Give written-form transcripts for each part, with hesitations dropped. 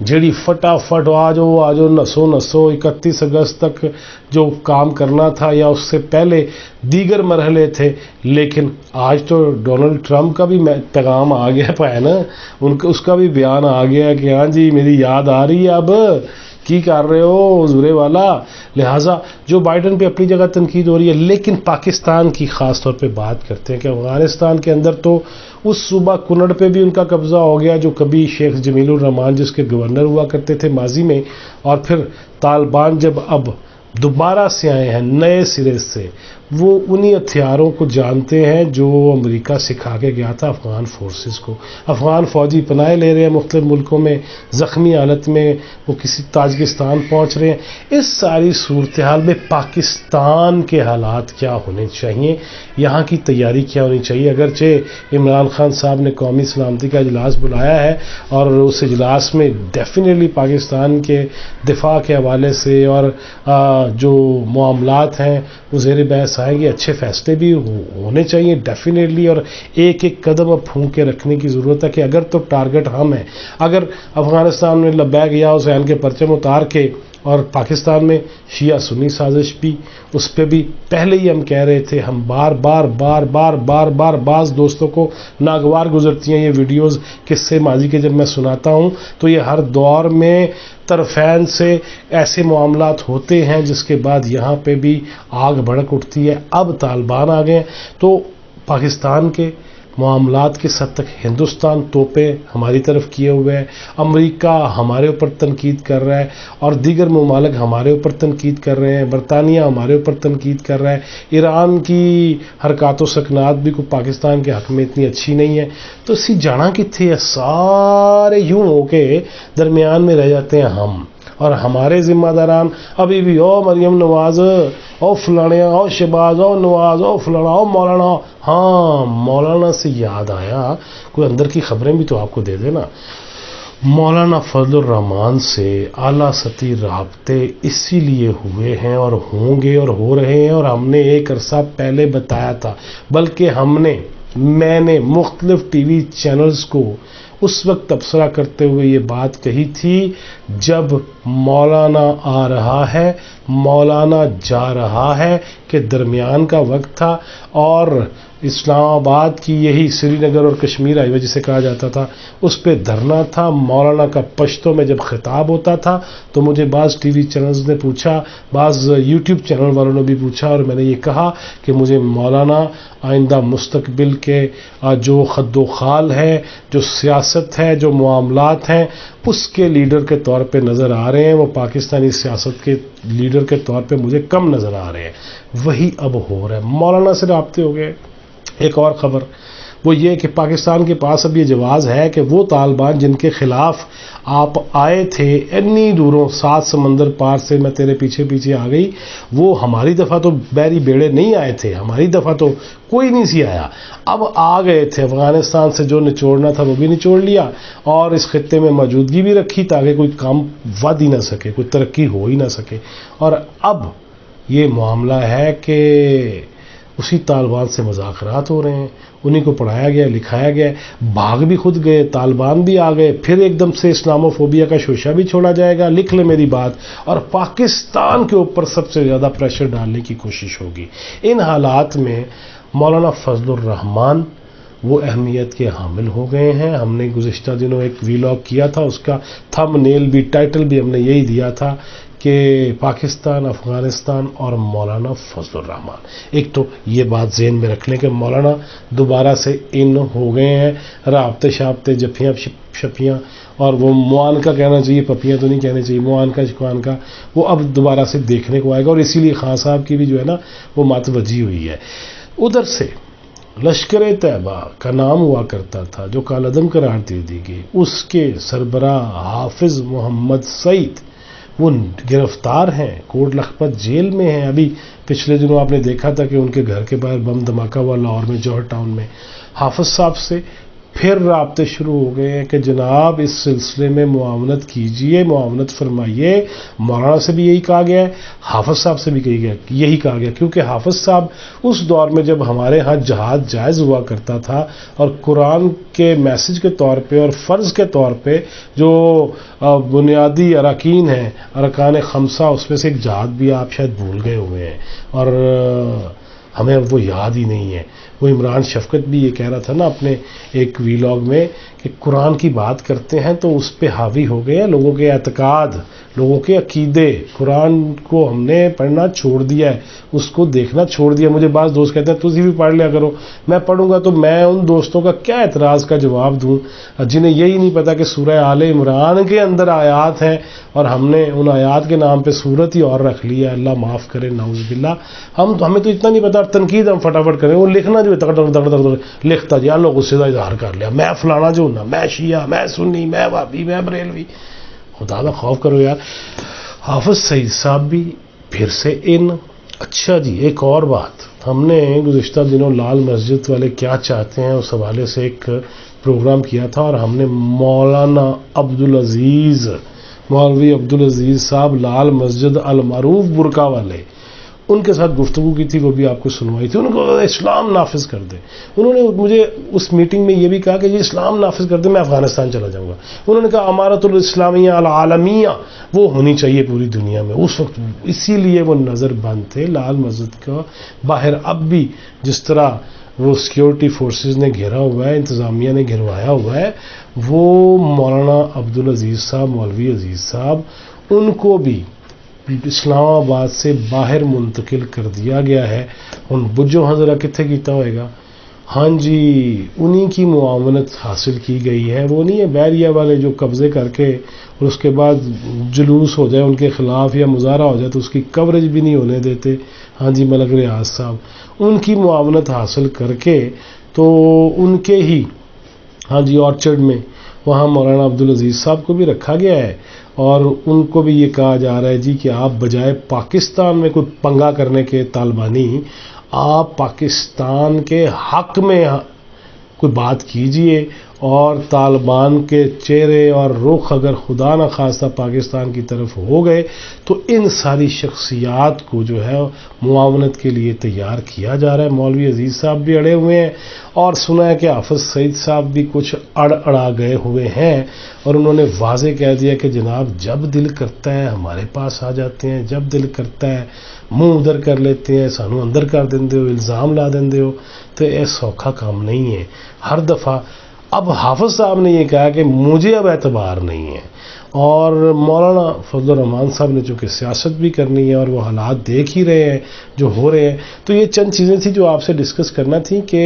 جڑی فٹافٹ آ جاؤ نسو 31 اگست تک جو کام کرنا تھا یا اس سے پہلے دیگر مرحلے تھے. لیکن آج تو ڈونلڈ ٹرمپ کا بھی پیغام آ گیا ہے نا, اس کا بھی بیان آ گیا کہ ہاں جی میری یاد آ رہی ہے اب کی کر رہے ہو حضورے والا. لہٰذا جو بائیڈن پہ اپنی جگہ تنقید ہو رہی ہے, لیکن پاکستان کی خاص طور پہ بات کرتے ہیں کہ افغانستان کے اندر تو اس صوبہ کنڑ پہ بھی ان کا قبضہ ہو گیا جو کبھی شیخ جمیل الرحمان جس کے گورنر ہوا کرتے تھے ماضی میں, اور پھر طالبان جب اب دوبارہ سے آئے ہیں نئے سرے سے, وہ انہی ہتھیاروں کو جانتے ہیں جو امریکہ سکھا کے گیا تھا افغان فورسز کو. افغان فوجی پناہ لے رہے ہیں مختلف ملکوں میں زخمی حالت میں, وہ کسی تاجکستان پہنچ رہے ہیں. اس ساری صورتحال میں پاکستان کے حالات کیا ہونے چاہیے, یہاں کی تیاری کیا ہونی چاہیے؟ اگرچہ عمران خان صاحب نے قومی سلامتی کا اجلاس بلایا ہے اور اس اجلاس میں ڈیفینیٹلی پاکستان کے دفاع کے حوالے سے اور جو معاملات ہیں وہ زیر بحث آئیں گے, اچھے فیصلے بھی ہونے چاہیے ڈیفینیٹلی, اور ایک ایک قدم اب پھونک کے رکھنے کی ضرورت ہے کہ اگر تو ٹارگٹ ہم ہیں, اگر افغانستان میں لبیک یا حسین کے پرچم اتار کے, اور پاکستان میں شیعہ سنی سازش بھی, اس پہ بھی پہلے ہی ہم کہہ رہے تھے, ہم بار بار بعض دوستوں کو ناگوار گزرتی ہیں یہ ویڈیوز قصے ماضی کے جب میں سناتا ہوں تو یہ ہر دور میں طرفین سے ایسے معاملات ہوتے ہیں جس کے بعد یہاں پہ بھی آگ بھڑک اٹھتی ہے. اب طالبان آ گئے تو پاکستان کے معاملات کے حد تک ہندوستان توپے ہماری طرف کیے ہوئے ہے, امریکہ ہمارے اوپر تنقید کر رہا ہے اور دیگر ممالک ہمارے اوپر تنقید کر رہے ہیں, برطانیہ ہمارے اوپر تنقید کر رہا ہے, ایران کی حرکات و سکنات بھی کو پاکستان کے حق میں اتنی اچھی نہیں ہے. تو اسی جانا کتنے ہے, سارے یوں ہو کے درمیان میں رہ جاتے ہیں ہم, اور ہمارے ذمہ داران ابھی بھی او مریم نواز, او فلانے, او شہباز, او نواز, او فلانا, او مولانا. ہاں مولانا سے یاد آیا, کوئی اندر کی خبریں بھی تو آپ کو دے دینا. مولانا فضل الرحمان سے اعلیٰ سطحی رابطے اسی لیے ہوئے ہیں اور ہوں گے اور ہو رہے ہیں, اور ہم نے ایک عرصہ پہلے بتایا تھا, بلکہ میں نے مختلف ٹی وی چینلز کو اس وقت تبصرہ کرتے ہوئے یہ بات کہی تھی جب مولانا آ رہا ہے, مولانا جا رہا ہے, کہ درمیان کا وقت تھا, اور اسلام آباد کی یہی سری نگر اور کشمیر ہائی وے جسے کہا جاتا تھا اس پہ دھرنا تھا. مولانا کا پشتوں میں جب خطاب ہوتا تھا تو مجھے بعض ٹی وی چینلز نے پوچھا, بعض یوٹیوب چینل والوں نے بھی پوچھا, اور میں نے یہ کہا کہ مجھے مولانا آئندہ مستقبل کے جو خد و خال ہے, جو سیاست ہے, جو معاملات ہیں, اس کے لیڈر کے طور پہ نظر آ رہے ہیں. وہ پاکستانی سیاست کے لیڈر کے طور پہ مجھے کم نظر آ رہے ہیں. وہی اب ہو رہا ہے, مولانا سے رابطے ہو گئے. ایک اور خبر وہ یہ کہ پاکستان کے پاس اب یہ جواز ہے کہ وہ طالبان جن کے خلاف آپ آئے تھے اتنی دوروں 7 سمندر پار سے, میں تیرے پیچھے پیچھے آ گئی, وہ ہماری دفعہ تو بیری بیڑے نہیں آئے تھے, ہماری دفعہ تو کوئی نہیں سی آیا, اب آ گئے تھے. افغانستان سے جو نچوڑنا تھا وہ بھی نچوڑ لیا, اور اس خطے میں موجودگی بھی رکھی تاکہ کوئی کام ود ہی نہ سکے, کوئی ترقی ہو ہی نہ سکے. اور اب یہ معاملہ ہے کہ اسی طالبان سے مذاکرات ہو رہے ہیں, انہی کو پڑھایا گیا, لکھایا گیا, بھاگ بھی خود گئے, طالبان بھی آ گئے, پھر ایک دم سے اسلامو فوبیا کا شوشہ بھی چھوڑا جائے گا. لکھ لے میری بات, اور پاکستان کے اوپر سب سے زیادہ پریشر ڈالنے کی کوشش ہوگی. ان حالات میں مولانا فضل الرحمان وہ اہمیت کے حامل ہو گئے ہیں. ہم نے گزشتہ دنوں ایک ویلاگ کیا تھا, اس کا تھم نیل بھی, ٹائٹل بھی ہم نے یہی دیا تھا کہ پاکستان, افغانستان اور مولانا فضل الرحمان. ایک تو یہ بات ذہن میں رکھ لیں کہ مولانا دوبارہ سے ان ہو گئے ہیں, رابطے شابطے, جفیاں شپیاں, اور وہ معانکہ کہنا چاہیے, پپیاں تو نہیں کہنے چاہیے, معانکہ شکوانکہ, وہ اب دوبارہ سے دیکھنے کو آئے گا. اور اسی لیے خان صاحب کی بھی جو ہے نا وہ متوجہ ہوئی ہے. ادھر سے لشکر طیبہ کا نام ہوا کرتا تھا جو کالعدم قرار دے دی گئی, اس کے سربراہ حافظ محمد سعید وہ گرفتار ہیں, کوٹ لکھپت جیل میں ہیں. ابھی پچھلے دنوں آپ نے دیکھا تھا کہ ان کے گھر کے باہر بم دھماکہ ہوا لاہور میں, جوہر ٹاؤن میں. حافظ صاحب سے پھر رابطے شروع ہو گئے ہیں کہ جناب اس سلسلے میں معاونت کیجئے، معاونت فرمائیے. مولانا سے بھی یہی کہا گیا ہے، حافظ صاحب سے بھی یہی کہا گیا، کیونکہ حافظ صاحب اس دور میں جب ہمارے ہاں جہاد جائز ہوا کرتا تھا اور قرآن کے میسج کے طور پہ اور فرض کے طور پہ جو بنیادی اراکین ہیں، ارکان خمسہ، اس میں سے ایک جہاد بھی آپ شاید بھول گئے ہوئے ہیں اور ہمیں وہ یاد ہی نہیں ہے. وہ عمران شفقت بھی یہ کہہ رہا تھا نا اپنے ایک ویلاگ میں کہ قرآن کی بات کرتے ہیں تو اس پہ حاوی ہو گئے ہیں لوگوں کے اعتقاد، لوگوں کے عقیدے. قرآن کو ہم نے پڑھنا چھوڑ دیا ہے، اس کو دیکھنا چھوڑ دیا. مجھے بعض دوست کہتے ہیں تجھے بھی پڑھ لیا کرو. میں پڑھوں گا تو میں ان دوستوں کا کیا اعتراض کا جواب دوں جنہیں یہی نہیں پتا کہ سورہ آل عمران کے اندر آیات ہیں اور ہم نے ان آیات کے نام پہ صورت ہی اور رکھ لی ہے. اللہ معاف کرے، نعوذ باللہ. ہمیں تو اتنا نہیں پتا، تنقید ہم فٹافٹ کریں. وہ لکھنا جو لکھتا جی اللہ غصے کا اظہار کر لیا، میں فلانا جو ہونا، میں شیعہ، میں سنی، میں وہابی، میں بریلوی. خدا کا خوف کرو یار. حافظ سعید صاحب بھی پھر سے اچھا جی ایک اور بات، ہم نے گزشتہ دنوں لال مسجد والے کیا چاہتے ہیں اس حوالے سے ایک پروگرام کیا تھا اور ہم نے مولانا عبدالعزیز، مولوی عبدالعزیز صاحب لال مسجد المعروف برقع والے، ان کے ساتھ گفتگو کی تھی، وہ بھی آپ کو سنوائی تھی. ان کو اسلام نافذ کر دے. انہوں نے مجھے اس میٹنگ میں یہ بھی کہا کہ یہ اسلام نافذ کر دے میں افغانستان چلا جاؤں گا. انہوں نے کہا امارت الاسلامیہ العالمیہ وہ ہونی چاہیے پوری دنیا میں. اس وقت اسی لیے وہ نظر بند تھے لال مسجد کا. باہر اب بھی جس طرح وہ سیکیورٹی فورسز نے گھیرا ہوا ہے، انتظامیہ نے گھروایا ہوا ہے، وہ مولانا عبدالعزیز صاحب، مولوی عزیز صاحب، ان کو بھی اسلام آباد سے باہر منتقل کر دیا گیا ہے. ان بجو حضرہ کتنے کیتا ہوئے گا؟ ہاں جی انہی کی معاونت حاصل کی گئی ہے. وہ نہیں ہے بحریہ والے جو قبضے کر کے اور اس کے بعد جلوس ہو جائے ان کے خلاف یا مظاہرہ ہو جائے تو اس کی کوریج بھی نہیں ہونے دیتے. ہاں جی ملک ریاض صاحب ان کی معاونت حاصل کر کے تو ان کے ہی ہاں جی آرچرڈ میں وہاں مولانا عبدالعزیز صاحب کو بھی رکھا گیا ہے اور ان کو بھی یہ کہا جا رہا ہے جی کہ آپ بجائے پاکستان میں کوئی پنگا کرنے کے طالبانی، آپ پاکستان کے حق میں کوئی بات کیجئے اور طالبان کے چہرے اور رخ اگر خدا نہ خواستہ پاکستان کی طرف ہو گئے تو ان ساری شخصیات کو جو ہے معاونت کے لیے تیار کیا جا رہا ہے. مولوی عزیز صاحب بھی اڑے ہوئے ہیں اور سنا ہے کہ حافظ سعید صاحب بھی کچھ اڑا گئے ہوئے ہیں اور انہوں نے واضح کہہ دیا کہ جناب جب دل کرتا ہے ہمارے پاس آ جاتے ہیں، جب دل کرتا ہے منہ ادھر کر لیتے ہیں، سانو اندر کر دیندے ہو، الزام لا دیندے ہو. تو یہ سوکھا کام نہیں ہے. ہر دفعہ اب حافظ صاحب نے یہ کہا کہ مجھے اب اعتبار نہیں ہے اور مولانا فضل الرحمان صاحب نے چونکہ سیاست بھی کرنی ہے اور وہ حالات دیکھ ہی رہے ہیں جو ہو رہے ہیں. تو یہ چند چیزیں تھیں جو آپ سے ڈسکس کرنا تھی کہ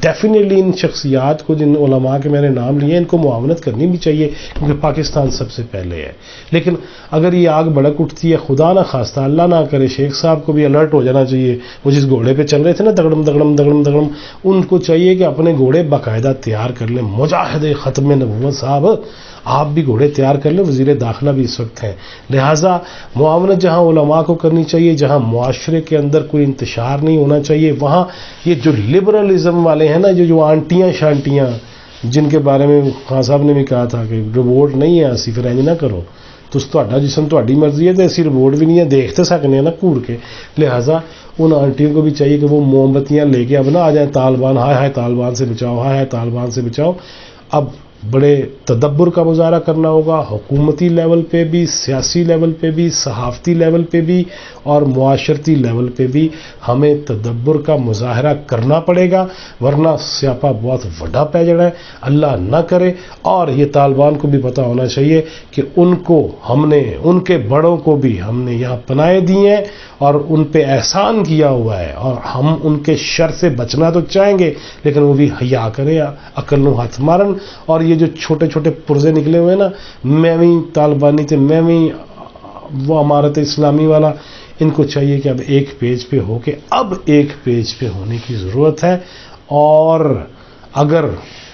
ڈیفینیٹلی ان شخصیات کو جن علماء کے میں نے نام لیے ان کو معاونت کرنی بھی چاہیے کیونکہ پاکستان سب سے پہلے ہے. لیکن اگر یہ آگ بھڑک اٹھتی ہے خدا نہ خواستہ اللہ نہ کرے شیخ صاحب کو بھی الرٹ ہو جانا چاہیے. وہ جس گھوڑے پہ چل رہے تھے نا دگڑم دگڑم دگڑم دگڑم، ان کو چاہیے کہ اپنے گھوڑے باقاعدہ تیار کر لیں. مجاہد ختم نبوت صاحب آپ بھی گھوڑے تیار کر لیں، وزیر داخلہ بھی اس وقت ہیں. لہٰذا معاونت جہاں علماء کو کرنی چاہیے، جہاں معاشرے کے اندر کوئی انتشار نہیں ہونا چاہیے، وہاں یہ جو لبرلزم والے ہیں نا جو آنٹیاں شانٹیاں جن کے بارے میں خان صاحب نے بھی کہا تھا کہ رپورٹ نہیں ہے اسی پھر اینج نہ کرو تو تہاڈا جسم تہاڈی مرضی ہے تو ایسی رپورٹ بھی نہیں ہے، دیکھ تو سکنے ہیں نا گھور کے. لہٰذا ان آنٹیوں کو بھی چاہیے کہ وہ موم بتیاں لے کے اب نہ آ جائیں طالبان، ہائے ہائے طالبان سے بچاؤ، ہائے ہائے طالبان سے بچاؤ. اب بڑے تدبر کا مظاہرہ کرنا ہوگا حکومتی لیول پہ بھی، سیاسی لیول پہ بھی، صحافتی لیول پہ بھی اور معاشرتی لیول پہ بھی ہمیں تدبر کا مظاہرہ کرنا پڑے گا ورنہ سیاپا بہت وڈا پہ جڑا ہے. اللہ نہ کرے. اور یہ طالبان کو بھی پتہ ہونا چاہیے کہ ان کو ہم نے ان کے بڑوں کو بھی ہم نے یہاں پناہیں دی ہیں اور ان پہ احسان کیا ہوا ہے اور ہم ان کے شر سے بچنا تو چاہیں گے لیکن وہ بھی حیا کریں، عقل نو ہاتھ مارن. اور یہ جو چھوٹے چھوٹے پرزے نکلے ہوئے نا میں بھی طالبانی تھے میں بھی وہ امارت اسلامی والا، ان کو چاہیے کہ اب ایک پیج پہ ہو کے اب ایک پیج پہ ہونے کی ضرورت ہے. اور اگر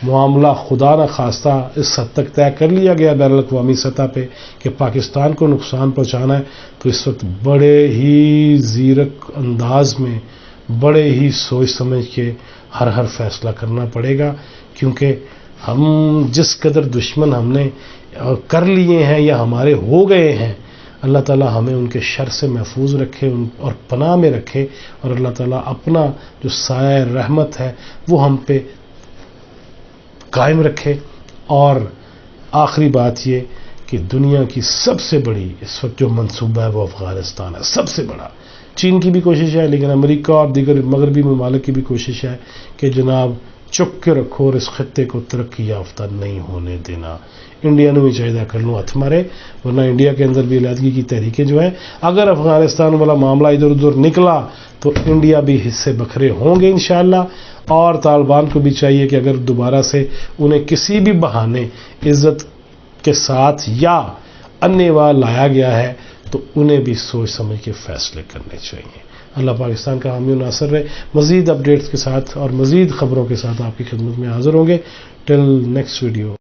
معاملہ خدا نہ خواستہ اس حد تک طے کر لیا گیا بین الاقوامی سطح پہ کہ پاکستان کو نقصان پہنچانا ہے تو اس وقت بڑے ہی زیرک انداز میں بڑے ہی سوچ سمجھ کے ہر فیصلہ کرنا پڑے گا کیونکہ ہم جس قدر دشمن ہم نے کر لیے ہیں یا ہمارے ہو گئے ہیں، اللہ تعالیٰ ہمیں ان کے شر سے محفوظ رکھے اور پناہ میں رکھے، اور اللہ تعالیٰ اپنا جو سایہ رحمت ہے وہ ہم پہ قائم رکھے۔ اور آخری بات یہ کہ دنیا کی سب سے بڑی اس وقت جو منصوبہ ہے وہ افغانستان ہے، سب سے بڑا۔ چین کی بھی کوشش ہے، لیکن امریکہ اور دیگر مغربی ممالک کی بھی کوشش ہے کہ جناب چک کے رکھو اور اس خطے کو ترقی یافتہ نہیں ہونے دینا۔ انڈیا نے بھی چاہیے کر لوں ہتھ مارے، ورنہ انڈیا کے اندر بھی علیحدگی کی تحریکیں جو ہیں، اگر افغانستان والا معاملہ ادھر ادھر نکلا تو انڈیا بھی حصے بکھرے ہوں گے انشاءاللہ۔ اور طالبان کو بھی چاہیے کہ اگر دوبارہ سے انہیں کسی بھی بہانے عزت کے ساتھ یا انیوا لایا گیا ہے تو انہیں بھی سوچ سمجھ کے فیصلے کرنے چاہیے۔ اللہ پاکستان کا حامی و ناصر رہے۔ مزید اپڈیٹس کے ساتھ اور مزید خبروں کے ساتھ آپ کی خدمت میں حاضر ہوں گے۔ Till next video.